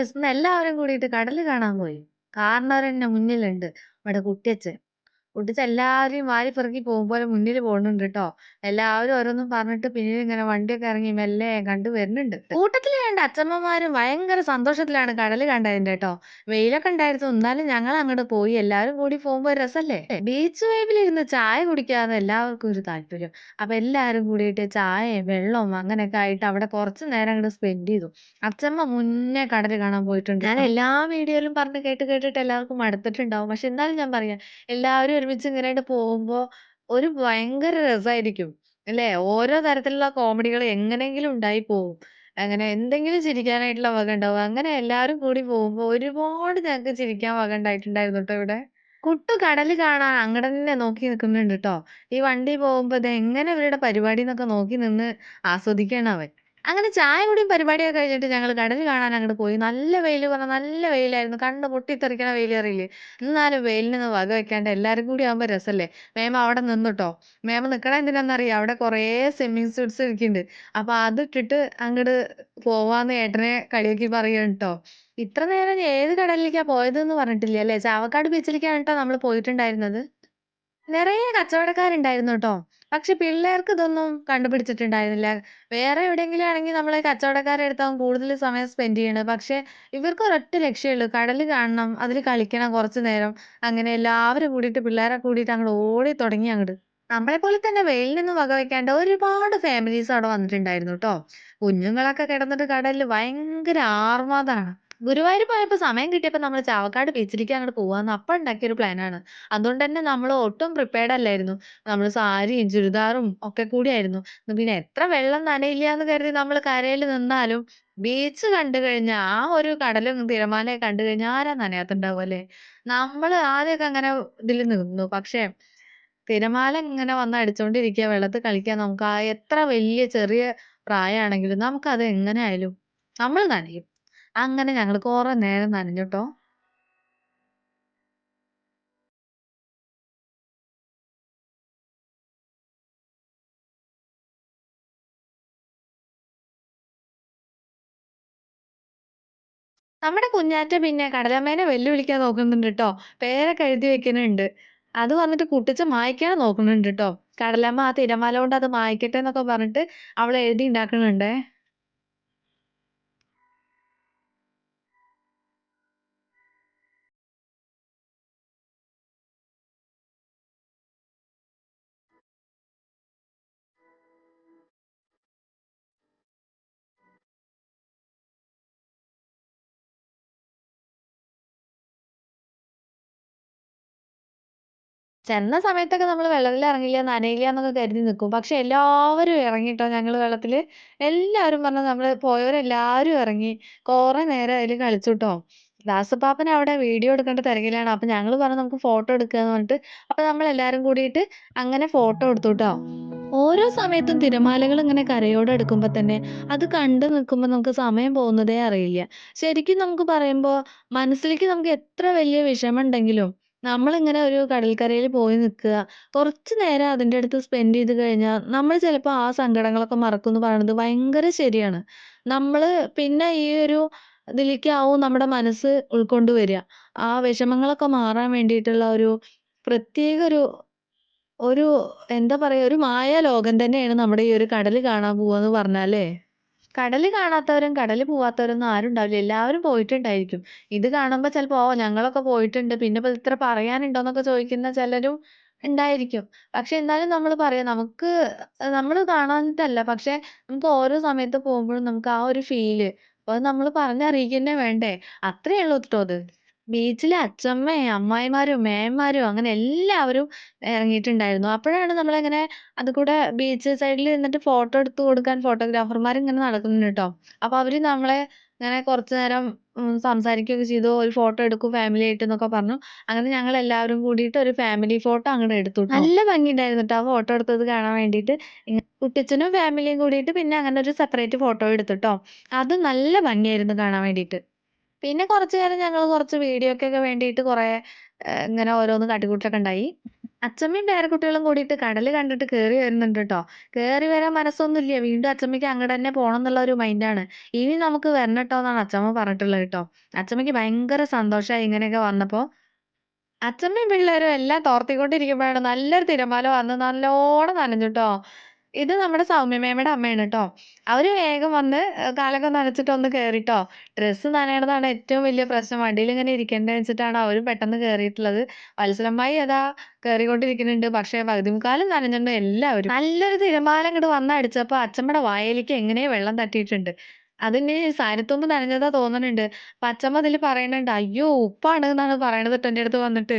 വയസ്സ്ന്ന് എല്ലാവരും കൂടിയിട്ട് കടല് കാണാൻ പോയി. കാരണവരെന്നെ മുന്നിലുണ്ട്. ഇവിടെ കുട്ടിയച്ഛൻ. കുട്ടിച്ചൻ എല്ലാവരെയും വാരി പെറുക്കി പോകുമ്പോലെ മുന്നില് പോണുണ്ട് ട്ടോ. എല്ലാവരും ഓരോന്നും പറഞ്ഞിട്ട് പിന്നിലിങ്ങനെ വണ്ടിയൊക്കെ ഇറങ്ങി മെല്ലെ കണ്ട് വരുന്നുണ്ട്. കൂട്ടത്തില് 2 അച്ഛമ്മമാരും ഭയങ്കര സന്തോഷത്തിലാണ് കടല് കണ്ടതിന്റെ ട്ടോ. വെയിലൊക്കെ ഉണ്ടായിരുന്നു. എന്നാലും ഞങ്ങളങ്ങട് പോയി. എല്ലാവരും കൂടി പോകുമ്പോ ഒരു രസല്ലേ? ബീച്ച് വൈബിലിരുന്ന് ചായ കുടിക്കാന്ന് എല്ലാവർക്കും ഒരു താല്പര്യം. അപ്പൊ എല്ലാരും കൂടിയിട്ട് ചായയും വെള്ളവും അങ്ങനെയൊക്കെ ആയിട്ട് അവിടെ കുറച്ച് നേരം അങ്ങട് സ്പെൻഡ് ചെയ്തു. അച്ഛമ്മ മുന്നേ കടല് കാണാൻ പോയിട്ടുണ്ട്. ഞാൻ എല്ലാ വീഡിയോയിലും പറഞ്ഞ് കേട്ട് കേട്ടിട്ട് എല്ലാവർക്കും മടുത്തിട്ടുണ്ടാവും. പക്ഷെ എന്നാലും ഞാൻ പറയാ എല്ലാവരും ഒരുമിച്ച് ഇങ്ങനെയായിട്ട് പോകുമ്പോ ഒരു ഭയങ്കര രസായിരിക്കും. അല്ലേ? ഓരോ തരത്തിലുള്ള കോമഡികൾ എങ്ങനെയെങ്കിലും ഉണ്ടായി പോവും. അങ്ങനെ എന്തെങ്കിലും ചിരിക്കാനായിട്ടുള്ള വക ഉണ്ടാവും. അങ്ങനെ എല്ലാവരും കൂടി പോകുമ്പോ ഒരുപാട് ഞങ്ങക്ക് ചിരിക്കാൻ വക ഉണ്ടായിട്ടുണ്ടായിരുന്നു ട്ടോ ഇവിടെ. കുട്ടു കടല് കാണാൻ അങ്ങടന്നെ നോക്കി നിക്കുന്നുണ്ട് ട്ടോ. ഈ വണ്ടി പോകുമ്പോ ഇതെങ്ങനെ ഇവരുടെ പരിപാടിന്നൊക്കെ നോക്കി നിന്ന് ആസ്വദിക്കാണ് അവൻ. അങ്ങനെ ചായ കുടിയും പരിപാടിയൊക്കെ കഴിഞ്ഞിട്ട് ഞങ്ങള് കടല് കാണാൻ അങ്ങട് പോയി. നല്ല വെയില് പറഞ്ഞാ നല്ല വെയിലായിരുന്നു. കണ്ണ് പൊട്ടിത്തെറിക്കണ വെയില് അറിയില്ലേ? എന്നാലും വെയിലിനൊന്നും വക വെക്കാണ്ട് എല്ലാരും കൂടി ആവുമ്പോ രസല്ലേ? മേമ അവിടെ നിന്നുട്ടോ. മേമ നിക്കണത് എന്തിനാന്നറിയോ? അവിടെ കുറേ സ്വിമ്മിങ് സ്യൂട്ട്സ് ഇരിക്ക്ണ്ട്. അപ്പൊ അതിട്ടിട്ട് അങ്ങട് പോവാന്ന് ഏട്ടനെ കളിയാക്കി പറയാണ് ട്ടോ. ഇത്ര നേരം ഏത് കടലിലേക്കാ പോയതെന്ന് പറഞ്ഞിട്ടില്ല അല്ലേ? ചാവക്കാട് ബീച്ചിലേക്കാണ് ട്ടോ നമ്മള് പോയിട്ടുണ്ടായിരുന്നത്. നിറയെ കച്ചവടക്കാരുണ്ടായിരുന്നു ട്ടോ. പക്ഷെ പിള്ളേർക്ക് ഇതൊന്നും കണ്ടുപിടിച്ചിട്ടുണ്ടായിരുന്നില്ല. വേറെ എവിടെയെങ്കിലും ആണെങ്കി നമ്മള് കച്ചവടക്കാരെ അടുത്താവും കൂടുതൽ സമയം സ്പെൻഡ് ചെയ്യണത്. പക്ഷെ ഇവർക്ക് ഒരൊറ്റ ലക്ഷ്യേള്ളൂ. കടല് കാണണം, അതില് കളിക്കണം കുറച്ചു നേരം. അങ്ങനെ എല്ലാവരും കൂടിയിട്ട് പിള്ളേരൊക്കെ കൂടിയിട്ട് അങ്ങട് ഓടി തുടങ്ങി അങ്ങട്. നമ്മളെപ്പോലെ തന്നെ വെയിലിനൊന്നും വകവെക്കാണ്ട് ഒരുപാട് ഫാമിലീസ് അവിടെ വന്നിട്ടുണ്ടായിരുന്നു ട്ടോ. കുഞ്ഞുങ്ങളൊക്കെ കിടന്നിട്ട് കടലില് ഭയങ്കര ആർമാദാണ്. ഗുരുവായൂര് പോയപ്പോ സമയം കിട്ടിയപ്പോ നമ്മള് ചാവക്കാട് ബീച്ചിലേക്ക് അങ്ങട് പോവാന്ന് അപ്പ ഉണ്ടാക്കിയ ഒരു പ്ലാനാണ്. അതുകൊണ്ടന്നെ നമ്മള് ഒട്ടും പ്രിപ്പയർഡ് അല്ലായിരുന്നു. നമ്മള് സാരിയും ചുരിദാറും ഒക്കെ കൂടിയായിരുന്നു. പിന്നെ എത്ര വെള്ളം നനയില്ലാന്ന് കരുതി നമ്മള് കരയില് നിന്നാലും ബീച്ച് കണ്ടു കഴിഞ്ഞാ ആ ഒരു കടലും തിരമാലയും കണ്ടു കഴിഞ്ഞാ ആരാ നനയാത്തുണ്ടാവുക അല്ലേ? നമ്മള് ആദ്യമൊക്കെ അങ്ങനെ ഇതില് നിന്നു. പക്ഷെ തിരമാല ഇങ്ങനെ വന്ന് അടിച്ചോണ്ടിരിക്ക, വെള്ളത്തി കളിക്കാൻ നമുക്ക് എത്ര വലിയ ചെറിയ പ്രായാണെങ്കിലും നമുക്കത് എങ്ങനെ ആയാലും നമ്മൾ നനയും. അങ്ങനെ ഞങ്ങള് കൊറേ നേരം നനഞ്ഞുട്ടോ. നമ്മുടെ കുഞ്ഞാറ്റ പിന്നെ കടലമ്മേനെ വെല്ലുവിളിക്കാൻ നോക്കുന്നുണ്ട് ട്ടോ. പേരൊക്കെ എഴുതി വെക്കുന്നുണ്ട്. അത് വന്നിട്ട് കുട്ടിച്ച മായ്ക്കാൻ നോക്കുന്നുണ്ട് ട്ടോ. കടലമ്മ ആ തിരമാല കൊണ്ട് അത് മായ്ക്കട്ടെ എന്നൊക്കെ പറഞ്ഞിട്ട് അവള് എഴുതി ഉണ്ടാക്കുന്നുണ്ടേ. ചെന്ന സമയത്തൊക്കെ നമ്മള് വെള്ളത്തിൽ ഇറങ്ങില്ല, നനയില്ല എന്നൊക്കെ കരുതി നിക്കും. പക്ഷെ എല്ലാവരും ഇറങ്ങിട്ടോ ഞങ്ങള് വെള്ളത്തില്. എല്ലാവരും പറഞ്ഞ് നമ്മള് പോയവരെല്ലാരും ഇറങ്ങി. കൊറേ നേരം അതില് കളിച്ചുട്ടോ. ദാസപ്പാപ്പൻ അവിടെ വീഡിയോ എടുക്കേണ്ട തിരക്കിലാണ്. അപ്പൊ ഞങ്ങള് പറഞ്ഞു നമുക്ക് ഫോട്ടോ എടുക്കാന്ന് പറഞ്ഞിട്ട്. അപ്പൊ നമ്മളെല്ലാരും കൂടിയിട്ട് അങ്ങനെ ഫോട്ടോ എടുത്തുട്ടോ. ഓരോ സമയത്തും തിരമാലകൾ ഇങ്ങനെ കരയോട് അടുക്കുമ്പോ തന്നെ അത് കണ്ടു നിൽക്കുമ്പോ നമുക്ക് സമയം പോകുന്നതേ അറിയില്ല. ശരിക്കും നമുക്ക് പറയുമ്പോ മനസ്സിലേക്ക് നമുക്ക് എത്ര വലിയ വിഷമമുണ്ടെങ്കിലും നമ്മളിങ്ങനെ ഒരു കടൽക്കരയിൽ പോയി നിൽക്കുക, കുറച്ചു നേരം അതിന്റെ അടുത്ത് സ്പെൻഡ് ചെയ്ത് കഴിഞ്ഞാൽ നമ്മൾ ചിലപ്പോൾ ആ സങ്കടങ്ങളൊക്കെ മറക്കും എന്ന് പറയുന്നത് ഭയങ്കര ശരിയാണ്. നമ്മള് പിന്നെ ഈ ഒരു ഇതിലേക്കാവും നമ്മുടെ മനസ്സ് ഉൾക്കൊണ്ട് വരിക. ആ വിഷമങ്ങളൊക്കെ മാറാൻ വേണ്ടിയിട്ടുള്ള ഒരു പ്രത്യേക ഒരു എന്താ പറയാ, ഒരു മായാലോകം തന്നെയാണ് നമ്മുടെ ഈ ഒരു കടല് കാണാൻ പോവാന്ന് പറഞ്ഞാലേ. കടല് കാണാത്തവരും കടല് പോവാത്തവരൊന്നും ആരുണ്ടാവില്ല. എല്ലാവരും പോയിട്ടുണ്ടായിരിക്കും. ഇത് കാണുമ്പോ ചെലപ്പോ "ഓ ഞങ്ങളൊക്കെ പോയിട്ടുണ്ട്. പിന്നെപ്പോ ഇത്ര പറയാനുണ്ടോന്നൊക്കെ" ചോദിക്കുന്ന ചിലരും ഉണ്ടായിരിക്കും. പക്ഷെ എന്നാലും നമ്മള് പറയാ നമുക്ക് നമ്മള് കാണാഞ്ഞിട്ടല്ല. പക്ഷെ നമുക്ക് ഓരോ സമയത്ത് പോകുമ്പോഴും നമുക്ക് ആ ഒരു ഫീല് അപ്പൊ അത് നമ്മള് പറഞ്ഞറിയിക്കന്നെ വേണ്ടേ? അത്രേ ഉള്ളൂ ട്ടോ അത്. ബീച്ചിലെ അച്ചമ്മയും, അമ്മായിമാരും, മേമ്മമാരും അങ്ങനെ എല്ലാവരും ഇറങ്ങിയിട്ടുണ്ടായിരുന്നു. അപ്പോഴാണ് നമ്മളിങ്ങനെ അതുകൂടെ ബീച്ച് സൈഡിൽ നിന്നിട്ട് ഫോട്ടോ എടുത്ത് കൊടുക്കാൻ ഫോട്ടോഗ്രാഫർമാർ ഇങ്ങനെ നടക്കുന്നുണ്ട് ട്ടോ. അപ്പൊ അവര് നമ്മളെ ഇങ്ങനെ കുറച്ചു നേരം സംസാരിക്കുകയൊക്കെ ചെയ്തു. ഒരു ഫോട്ടോ എടുക്കൂ ഫാമിലി ആയിട്ട് എന്നൊക്കെ പറഞ്ഞു. അങ്ങനെ ഞങ്ങൾ എല്ലാവരും കൂടിയിട്ട് ഒരു ഫാമിലി ഫോട്ടോ അങ്ങട് എടുത്തു ട്ടോ. നല്ല ഭംഗിയുണ്ടായിരുന്നു ട്ടോ ആ ഫോട്ടോ എടുത്തത് കാണാൻ വേണ്ടിയിട്ട്. കുട്ടിച്ചനും ഫാമിലിയും കൂടിയിട്ട് പിന്നെ അങ്ങനെ ഒരു സെപ്പറേറ്റ് ഫോട്ടോ എടുത്തു ട്ടോ. അത് നല്ല ഭംഗിയായിരുന്നു കാണാൻ വേണ്ടിയിട്ട്. പിന്നെ കുറച്ചു നേരം ഞങ്ങള് കുറച്ച് വീഡിയോക്കൊക്കെ വേണ്ടിയിട്ട് കുറെ ഇങ്ങനെ ഓരോന്ന് കാട്ടിക്കൂട്ടലൊക്കെ ഉണ്ടായി. അച്ചമ്മയും പേരക്കുട്ടികളും കൂടിയിട്ട് കടല് കണ്ടിട്ട് കേറി വരുന്നുണ്ട് ട്ടോ. കേറി വരാൻ മനസ്സൊന്നുല്ല്യ. വീണ്ടും അച്ചമ്മയ്ക്ക് അങ്ങടെന്നെ പോണംന്നുള്ള ഒരു മൈൻഡാണ്. "ഇനി നമുക്ക് വരണട്ടോന്നാണ്" അച്ചമ്മ പറഞ്ഞിട്ടുള്ളത് ട്ടോ. അച്ചമ്മയ്ക്ക് ഭയങ്കര സന്തോഷായി ഇങ്ങനെയൊക്കെ വന്നപ്പോ. അച്ചമ്മയും പിള്ളേരും എല്ലാം തോർത്തിക്കൊണ്ടിരിക്കുമ്പോഴാണ് നല്ലൊരു തിരമാല വന്ന് നല്ലോണം നനഞ്ഞുട്ടോ. ഇത് നമ്മുടെ സൗമ്യ മേമയുടെ അമ്മയാണ് ട്ടോ. അവര് വേഗം വന്ന് കാലൊക്കെ നനച്ചിട്ട് ഒന്ന് കേറിട്ടോ. ഡ്രസ്സ് നനയണതാണ് ഏറ്റവും വലിയ പ്രശ്നം. വണ്ടിയിലിങ്ങനെ ഇരിക്കണ്ടേ വെച്ചിട്ടാണ് അവരും പെട്ടെന്ന് കേറിയിട്ടുള്ളത്. വത്സലമ്മായി അതാ കേറിക്കൊണ്ടിരിക്കുന്നുണ്ട്. പക്ഷേ പകുതി മുക്കാലും നനഞ്ഞിട്ടുണ്ട് എല്ലാവരും. നല്ലൊരു തിരമാല ഇങ്ങട് വന്നടിച്ചപ്പോ അച്ചമ്മയുടെ വായിലേക്ക് എങ്ങനെയോ വെള്ളം തട്ടിയിട്ടുണ്ട്. അതിനി സാരിത്തുമ്പ് നനഞ്ഞതാ തോന്നണുണ്ട്. അപ്പൊ അച്ചമ്മ ഇതില് പറയണുണ്ട്, "അയ്യോ! ഉപ്പാണ്" ന്നാണ് പറയണത് ട്ടോ എന്റെടുത്ത് വന്നിട്ട്.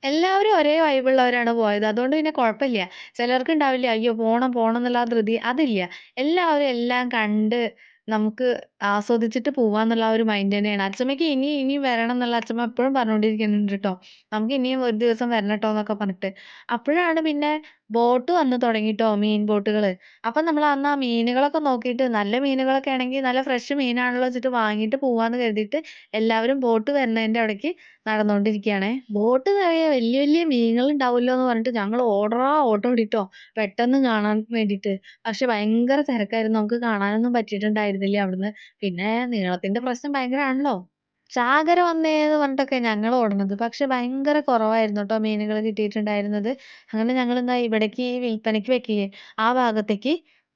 എല്ലാവരും ഒരേ വൈബുള്ളവരാണ് പോയത്. അതുകൊണ്ട് പിന്നെ കുഴപ്പല്ല്യ. ചിലർക്കുണ്ടാവില്ലേ, അയ്യോ പോണം പോണം എന്നുള്ള ആ ധൃതി. അതില്ല. എല്ലാവരും എല്ലാം കണ്ട് നമുക്ക് ആസ്വദിച്ചിട്ട് പോവാന്നുള്ള ആ ഒരു മൈൻഡ് തന്നെയാണ്. അച്ചമ്മയ്ക്ക് ഇനിയും ഇനിയും വരണം എന്നുള്ള അച്ചമ്മ എപ്പോഴും പറഞ്ഞോണ്ടിരിക്കുന്നുണ്ട് ട്ടോ. നമുക്ക് ഇനിയും ഒരു ദിവസം വരണട്ടോ എന്നൊക്കെ പറഞ്ഞിട്ട്. അപ്പോഴാണ് പിന്നെ ബോട്ട് വന്ന് തുടങ്ങിട്ടോ, മീൻ ബോട്ടുകള്. അപ്പൊ നമ്മൾ അന്ന് ആ മീനുകളൊക്കെ നോക്കിയിട്ട് നല്ല മീനുകളൊക്കെ ആണെങ്കിൽ നല്ല ഫ്രഷ് മീനാണല്ലോ വെച്ചിട്ട് വാങ്ങിയിട്ട് പോവാന്ന് കരുതിയിട്ട് എല്ലാവരും ബോട്ട് വരുന്നതിന്റെ അവിടേക്ക് നടന്നോണ്ടിരിക്കുകയാണേ. ബോട്ട് നിറയെ വല്യ വല്യ മീനുകളുണ്ടാവൂല്ലോ എന്ന് പറഞ്ഞിട്ട് ഞങ്ങള് ഓട്ടം ഓടിട്ടോ പെട്ടെന്ന് കാണാൻ വേണ്ടിയിട്ട്. പക്ഷെ ഭയങ്കര തിരക്കായിരുന്നു. നമുക്ക് കാണാനൊന്നും പറ്റിയിട്ടുണ്ടായിരുന്നില്ല അവിടുന്ന്. പിന്നെ നീളത്തിന്റെ പ്രശ്നം ഭയങ്കരാണല്ലോ. ചാകര വന്നേന്ന് പറഞ്ഞിട്ടൊക്കെ ഞങ്ങള് ഓടണത്. പക്ഷെ ഭയങ്കര കുറവായിരുന്നു ട്ടോ മീനുകള് കിട്ടിയിട്ടുണ്ടായിരുന്നത്. അങ്ങനെ ഞങ്ങളെന്നാ ഇവിടേക്ക് ഈ വിൽപ്പനയ്ക്ക് വെക്കില്ലേ, ആ ഭാഗത്തേക്ക്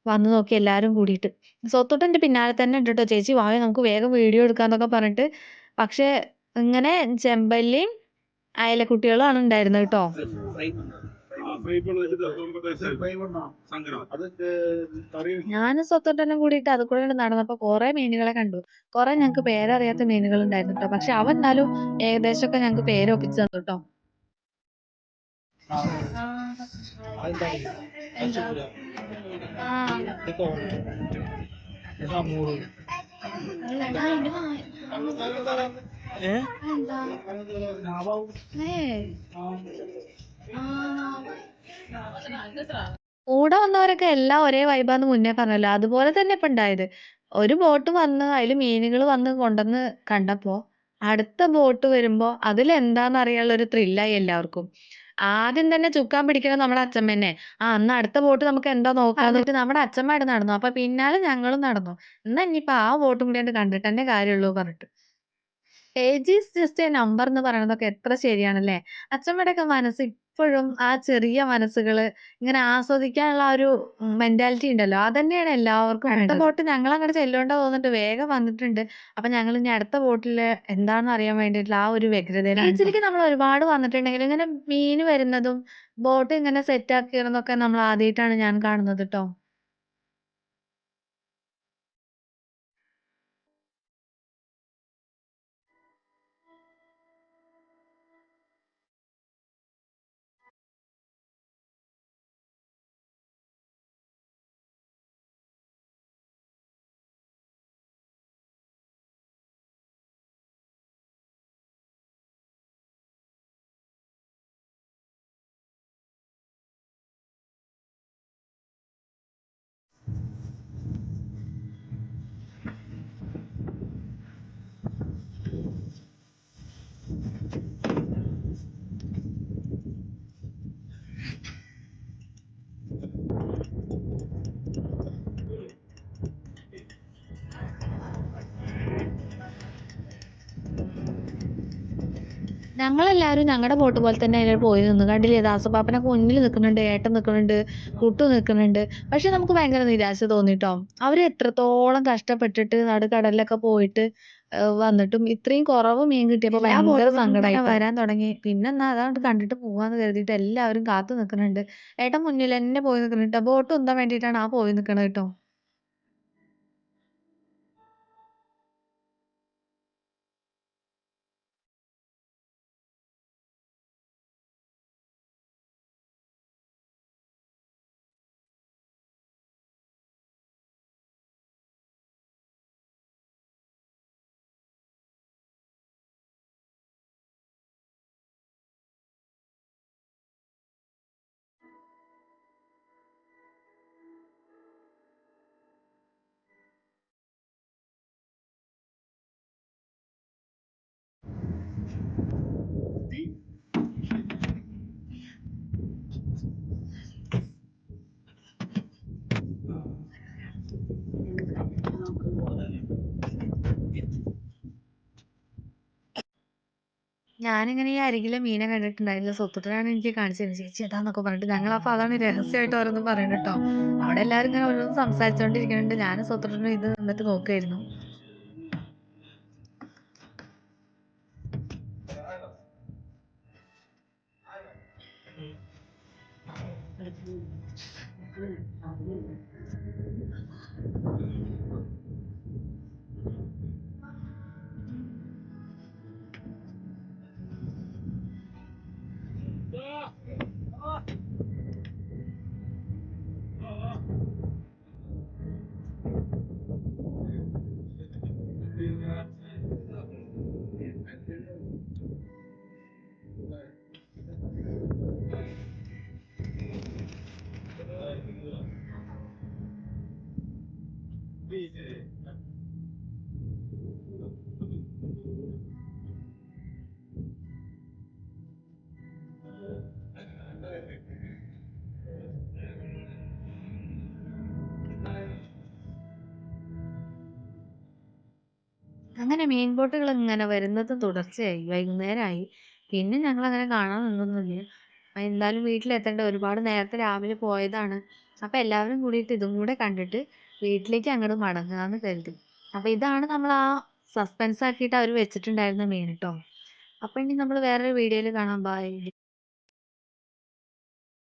വന്ന് നോക്കി എല്ലാരും കൂടിയിട്ട്. സ്വത്തുട്ടൻ എന്റെ പിന്നാലെ തന്നെ ഉണ്ട് ട്ടോ. "ചേച്ചി വായോ നമുക്ക് വേഗം വീഡിയോ എടുക്കാന്നൊക്കെ" പറഞ്ഞിട്ട്. പക്ഷെ ഇങ്ങനെ ചെമ്പല്ലിയും അയലക്കുട്ടികളുമാണ് ഉണ്ടായിരുന്നത് ട്ടോ. ഞാനും സ്വത്തുട്ടനും കൂടിയിട്ട് അതികൂടെ നടന്നപ്പോ കൊറേ മീനുകളെ കണ്ടു. കൊറേ ഞങ്ങക്ക് പേരറിയാത്ത മീനുകളുണ്ടായിരുന്നു ട്ടോ. പക്ഷെ അവ എന്നാലും ഏകദേശൊക്കെ ഞങ്ങക്ക് പേരൊപ്പിച്ച് തന്നു ട്ടോ. ആ. എന്താ? ആ. അതെന്താ? ഏ. ആ. കൂടെ വന്നവരൊക്കെ എല്ലാം ഒരേ വൈബാന്ന് മുന്നേ പറഞ്ഞല്ലോ. അതുപോലെ തന്നെ ഇപ്പ ഇണ്ടായത്. ഒരു ബോട്ട് വന്ന് അയില് മീനുകള് വന്ന് കൊണ്ടന്ന് കണ്ടപ്പോ, അടുത്ത ബോട്ട് വരുമ്പോ അതിലെന്താന്ന് അറിയാനുള്ള ഒരു ത്രില്ലായി എല്ലാവർക്കും. ആദ്യം തന്നെ ചുക്കാൻ പിടിക്കണത് നമ്മുടെ അച്ചമ്മന്നെ. "ആ എന്നാ അടുത്ത ബോട്ട് നമുക്ക് എന്താ നോക്കാന്ന്" പറഞ്ഞിട്ട് നമ്മുടെ അച്ചമ്മ അങ്ങട് നടന്നു. അപ്പൊ പിന്നാലെ ഞങ്ങളും നടന്നു. "എന്നാ ഇനിയിപ്പോ ആ ബോട്ടും കൂടിയാണ്ട് കണ്ടിട്ടന്നെ കാര്യള്ളൂ" പറഞ്ഞിട്ട്. Age is just A number എന്ന് പറയണതൊക്കെ എത്ര ശരിയാണല്ലേ. അച്ചമ്മയുടെയൊക്കെ മനസ്സ് ഇപ്പോഴും ആ ചെറിയ മനസ്സുകള് ഇങ്ങനെ ആസ്വദിക്കാനുള്ള ആ ഒരു മെന്റാലിറ്റി ഉണ്ടല്ലോ. അതന്നെയാണ് എല്ലാവർക്കും അടുത്ത വേണ്ടത്. ബോട്ട് ഞങ്ങളങ്ങട് ചെല്ലോണ്ടാ തോന്നുന്നുണ്ട് വേഗം വന്നിട്ടുണ്ട്. അപ്പൊ ഞങ്ങളിനി അടുത്ത ബോട്ടില് എന്താണെന്ന് അറിയാൻ വേണ്ടിയിട്ടുള്ള ആ ഒരു വ്യഗ്രതയിലാണ്. ബീച്ചിലേക്ക് നമ്മൾ ഒരുപാട് വന്നിട്ടുണ്ടെങ്കിലും ഇങ്ങനെ മീന് വരുന്നതും ബോട്ട് ഇങ്ങനെ സെറ്റ് ആക്കിയതൊക്കെ നമ്മൾ ആദ്യമായിട്ടാണ് ഞാൻ കാണുന്നത് ട്ടോ. ഞങ്ങളെല്ലാവരും ഞങ്ങടെ ബോട്ട് പോലെ തന്നെ അതില് പോയി നിന്നു. കണ്ടില്ലേ ദാസപ്പാപ്പനൊക്കെ മുന്നില് നിക്കുന്നുണ്ട്, ഏട്ടൻ നിക്കുന്നുണ്ട്, കുട്ടു നിക്കുന്നുണ്ട്. പക്ഷെ നമുക്ക് ഭയങ്കര നിരാശ തോന്നിട്ടോ. അവര് എത്രത്തോളം കഷ്ടപ്പെട്ടിട്ട് നടുക്കടലിലൊക്കെ പോയിട്ട് വന്നിട്ടും ഇത്രയും കുറവ് മീൻ കിട്ടിയപ്പോ ഭയങ്കര സങ്കടായിട്ടോ. വരാൻ തുടങ്ങി. പിന്നെന്നാ അതങ്ങട് കണ്ടിട്ട് പോവാന്ന് കരുതിയിട്ട് എല്ലാവരും കാത്തു നിക്കുന്നുണ്ട്. ഏട്ടൻ മുന്നിലെന്നെ പോയി നിക്കുന്നുണ്ട് ട്ടോ. ബോട്ട് ഉന്താൻ വേണ്ടിയിട്ടാണ് ആ പോയി നിക്കണത് ട്ടോ. ഞാനിങ്ങനെ ഈ അരികിലെ മീനെ കണ്ടിട്ടുണ്ടായില്ല. സ്വത്തുട്ടനാണ് എനിക്ക് കാണിച്ചു തരുന്നത്. ചേച്ചി ഇതാന്നൊക്കെ പറഞ്ഞിട്ട് ഞങ്ങളപ്പോ അതാണ് രഹസ്യമായിട്ട് ഓരോന്നും പറയണത് ട്ടോ. അവിടെ എല്ലാരും ഇങ്ങനെ ഓരോന്ന് സംസാരിച്ചോണ്ടിരിക്കുന്നുണ്ട്. ഞാനും സ്വത്തുട്ടനും ഇത് നിന്നിട്ട് നോക്കുവായിരുന്നു. അങ്ങനെ മീൻ ബോട്ടുകൾ ഇങ്ങനെ വരുന്നത് തുടർച്ചയായി. വൈകുന്നേരമായി. പിന്നെ ഞങ്ങളങ്ങനെ കാണാൻ നിന്നൊന്നുമില്ല. എന്തായാലും വീട്ടിലെത്തണ്ടേ. ഒരുപാട് നേരത്തെ രാവിലെ പോയതാണ്. അപ്പൊ എല്ലാവരും കൂടിയിട്ട് ഇതും കൂടെ കണ്ടിട്ട് വീട്ടിലേക്ക് അങ്ങോട്ട് മടങ്ങാന്ന് കരുതി. അപ്പൊ ഇതാണ് നമ്മൾ ആ സസ്പെൻസ് ആക്കിയിട്ട് അവര് വെച്ചിട്ടുണ്ടായിരുന്ന മീൻ ട്ടോ. അപ്പൊ ഇനി നമ്മൾ വേറൊരു വീഡിയോയിൽ കാണാം. ബൈ.